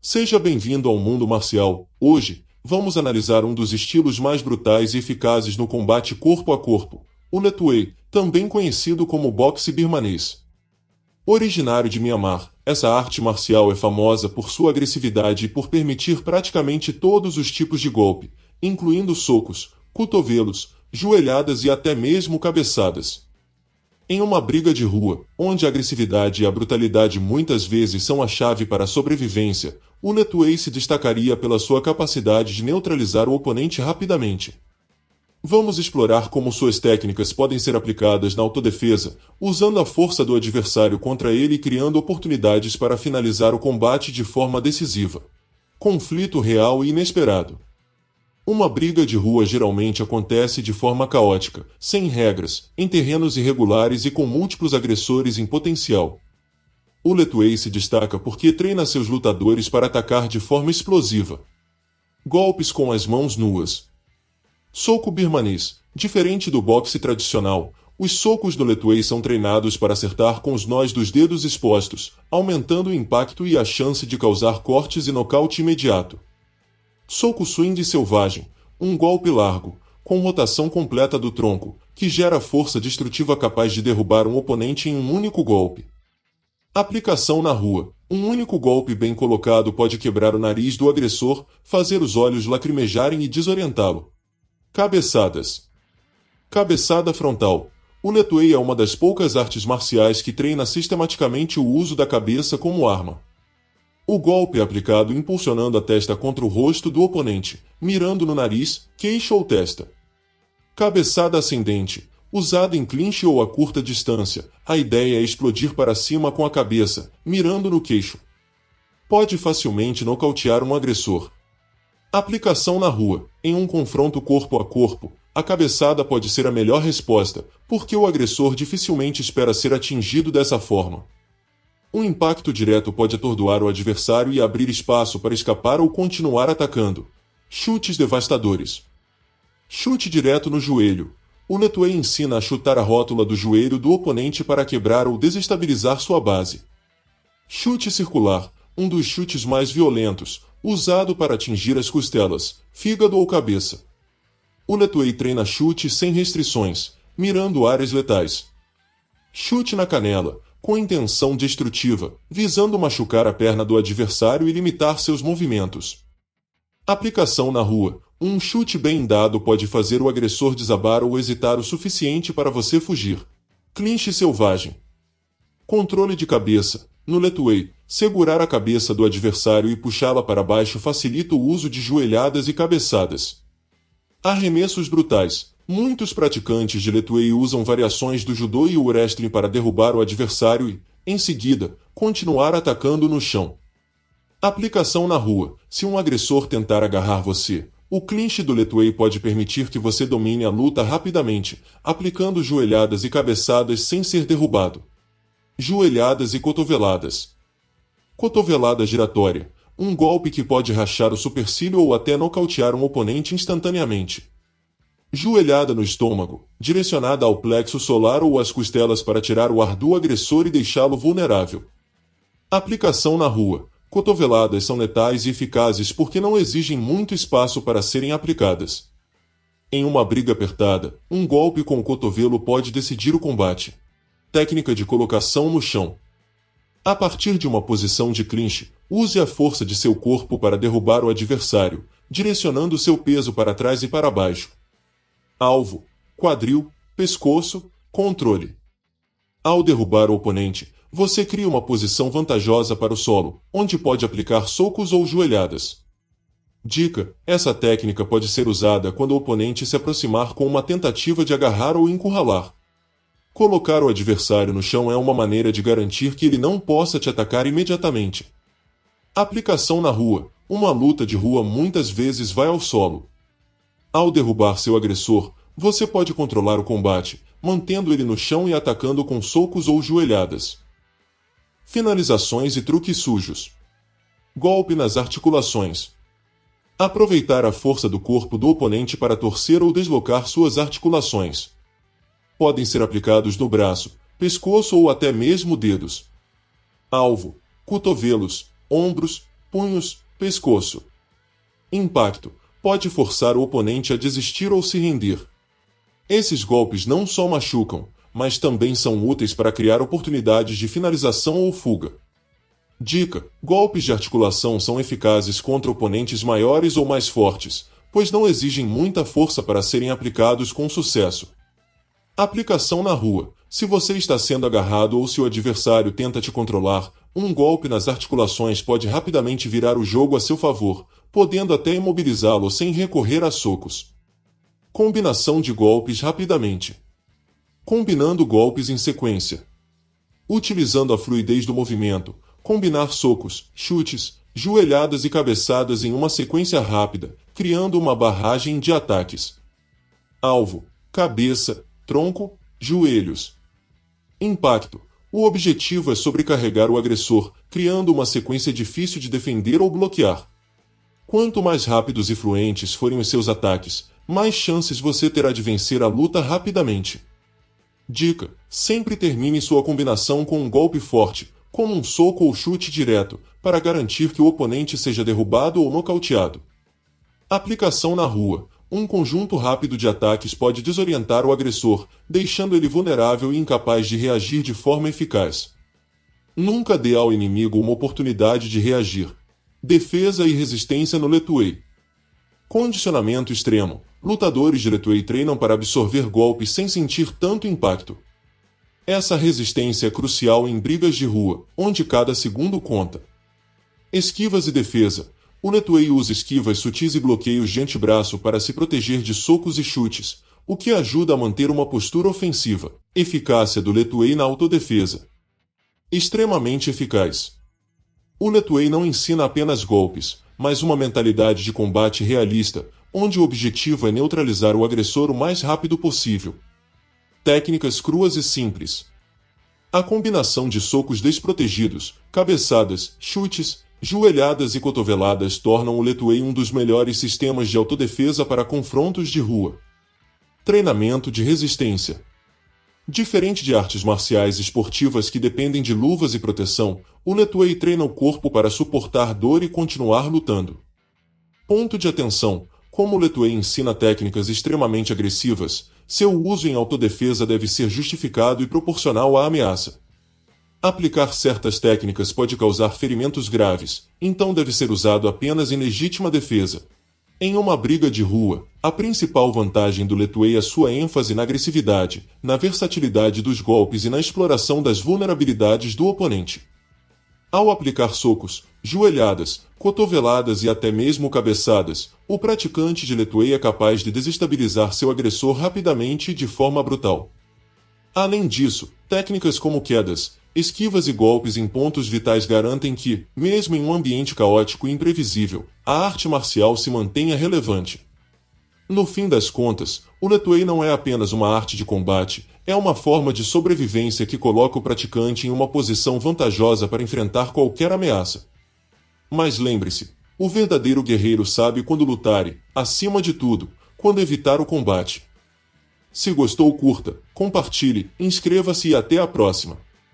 Seja bem-vindo ao mundo marcial. Hoje, vamos analisar um dos estilos mais brutais e eficazes no combate corpo a corpo, o Lethwei, também conhecido como boxe birmanês. Originário de Mianmar, essa arte marcial é famosa por sua agressividade e por permitir praticamente todos os tipos de golpe, incluindo socos, cotovelos, joelhadas e até mesmo cabeçadas. Em uma briga de rua, onde a agressividade e a brutalidade muitas vezes são a chave para a sobrevivência, o Lethwei se destacaria pela sua capacidade de neutralizar o oponente rapidamente. Vamos explorar como suas técnicas podem ser aplicadas na autodefesa, usando a força do adversário contra ele e criando oportunidades para finalizar o combate de forma decisiva. Conflito real e inesperado. Uma briga de rua geralmente acontece de forma caótica, sem regras, em terrenos irregulares e com múltiplos agressores em potencial. O Lethwei se destaca porque treina seus lutadores para atacar de forma explosiva. Golpes com as mãos nuas. Soco birmanês. Diferente do boxe tradicional, os socos do Lethwei são treinados para acertar com os nós dos dedos expostos, aumentando o impacto e a chance de causar cortes e nocaute imediato. Soco swing selvagem. Um golpe largo, com rotação completa do tronco, que gera força destrutiva capaz de derrubar um oponente em um único golpe. Aplicação na rua. Um único golpe bem colocado pode quebrar o nariz do agressor, fazer os olhos lacrimejarem e desorientá-lo. Cabeçadas. Cabeçada frontal. O Lethwei é uma das poucas artes marciais que treina sistematicamente o uso da cabeça como arma. O golpe é aplicado impulsionando a testa contra o rosto do oponente, mirando no nariz, queixo ou testa. Cabeçada ascendente. Usada em clinch ou a curta distância, a ideia é explodir para cima com a cabeça, mirando no queixo. Pode facilmente nocautear um agressor. Aplicação na rua. Em um confronto corpo a corpo, a cabeçada pode ser a melhor resposta, porque o agressor dificilmente espera ser atingido dessa forma. Um impacto direto pode atordoar o adversário e abrir espaço para escapar ou continuar atacando. Chutes devastadores. Chute direto no joelho. O Lethwei ensina a chutar a rótula do joelho do oponente para quebrar ou desestabilizar sua base. Chute circular. Um dos chutes mais violentos, usado para atingir as costelas, fígado ou cabeça. O Lethwei treina chute sem restrições, mirando áreas letais. Chute na canela, com intenção destrutiva, visando machucar a perna do adversário e limitar seus movimentos. Aplicação na rua. Um chute bem dado pode fazer o agressor desabar ou hesitar o suficiente para você fugir. Clinch selvagem. Controle de cabeça. No Lethwei, segurar a cabeça do adversário e puxá-la para baixo facilita o uso de joelhadas e cabeçadas. Arremessos brutais. Muitos praticantes de Lethwei usam variações do judô e o wrestling para derrubar o adversário e, em seguida, continuar atacando no chão. Aplicação na rua. Se um agressor tentar agarrar você, o clinch do Lethwei pode permitir que você domine a luta rapidamente, aplicando joelhadas e cabeçadas sem ser derrubado. Joelhadas e cotoveladas. Cotovelada giratória. Um golpe que pode rachar o supercílio ou até nocautear um oponente instantaneamente. Joelhada no estômago, direcionada ao plexo solar ou às costelas para tirar o ar do agressor e deixá-lo vulnerável. Aplicação na rua. Cotoveladas são letais e eficazes porque não exigem muito espaço para serem aplicadas. Em uma briga apertada, um golpe com o cotovelo pode decidir o combate. Técnica de colocação no chão. A partir de uma posição de clinch, use a força de seu corpo para derrubar o adversário, direcionando seu peso para trás e para baixo. Alvo, quadril, pescoço, controle. Ao derrubar o oponente, você cria uma posição vantajosa para o solo, onde pode aplicar socos ou joelhadas. Dica: essa técnica pode ser usada quando o oponente se aproximar com uma tentativa de agarrar ou encurralar. Colocar o adversário no chão é uma maneira de garantir que ele não possa te atacar imediatamente. Aplicação na rua. Uma luta de rua muitas vezes vai ao solo. Ao derrubar seu agressor, você pode controlar o combate, mantendo ele no chão e atacando com socos ou joelhadas. Finalizações e truques sujos. Golpe nas articulações. Aproveitar a força do corpo do oponente para torcer ou deslocar suas articulações. Podem ser aplicados no braço, pescoço ou até mesmo dedos. Alvo: cotovelos, ombros, punhos, pescoço. Impacto. Pode forçar o oponente a desistir ou se render. Esses golpes não só machucam, mas também são úteis para criar oportunidades de finalização ou fuga. Dica: golpes de articulação são eficazes contra oponentes maiores ou mais fortes, pois não exigem muita força para serem aplicados com sucesso. Aplicação na rua. Se você está sendo agarrado ou se o adversário tenta te controlar, um golpe nas articulações pode rapidamente virar o jogo a seu favor, podendo até imobilizá-lo sem recorrer a socos. Combinação de golpes rapidamente. Combinando golpes em sequência. Utilizando a fluidez do movimento, combinar socos, chutes, joelhadas e cabeçadas em uma sequência rápida, criando uma barragem de ataques. Alvo: cabeça, tronco, joelhos. Impacto. O objetivo é sobrecarregar o agressor, criando uma sequência difícil de defender ou bloquear. Quanto mais rápidos e fluentes forem os seus ataques, mais chances você terá de vencer a luta rapidamente. Dica: sempre termine sua combinação com um golpe forte, como um soco ou chute direto, para garantir que o oponente seja derrubado ou nocauteado. Aplicação na rua. Um conjunto rápido de ataques pode desorientar o agressor, deixando ele vulnerável e incapaz de reagir de forma eficaz. Nunca dê ao inimigo uma oportunidade de reagir. Defesa e resistência no Lethwei. Condicionamento extremo. Lutadores de Lethwei treinam para absorver golpes sem sentir tanto impacto. Essa resistência é crucial em brigas de rua, onde cada segundo conta. Esquivas e defesa. O Lethwei usa esquivas sutis e bloqueios de antebraço para se proteger de socos e chutes, o que ajuda a manter uma postura ofensiva. Eficácia do Lethwei na autodefesa. Extremamente eficaz. O Lethwei não ensina apenas golpes, mas uma mentalidade de combate realista, onde o objetivo é neutralizar o agressor o mais rápido possível. Técnicas cruas e simples. A combinação de socos desprotegidos, cabeçadas, chutes, joelhadas e cotoveladas tornam o Lethwei um dos melhores sistemas de autodefesa para confrontos de rua. Treinamento de resistência. Diferente de artes marciais esportivas que dependem de luvas e proteção, o Lethwei treina o corpo para suportar dor e continuar lutando. Ponto de atenção: como o Lethwei ensina técnicas extremamente agressivas, seu uso em autodefesa deve ser justificado e proporcional à ameaça. Aplicar certas técnicas pode causar ferimentos graves, então deve ser usado apenas em legítima defesa. Em uma briga de rua, a principal vantagem do Lethwei é sua ênfase na agressividade, na versatilidade dos golpes e na exploração das vulnerabilidades do oponente. Ao aplicar socos, joelhadas, cotoveladas e até mesmo cabeçadas, o praticante de Lethwei é capaz de desestabilizar seu agressor rapidamente e de forma brutal. Além disso, técnicas como quedas, esquivas e golpes em pontos vitais garantem que, mesmo em um ambiente caótico e imprevisível, a arte marcial se mantenha relevante. No fim das contas, o Lethwei não é apenas uma arte de combate, é uma forma de sobrevivência que coloca o praticante em uma posição vantajosa para enfrentar qualquer ameaça. Mas lembre-se, o verdadeiro guerreiro sabe quando lutar e, acima de tudo, quando evitar o combate. Se gostou, curta, compartilhe, inscreva-se e até a próxima.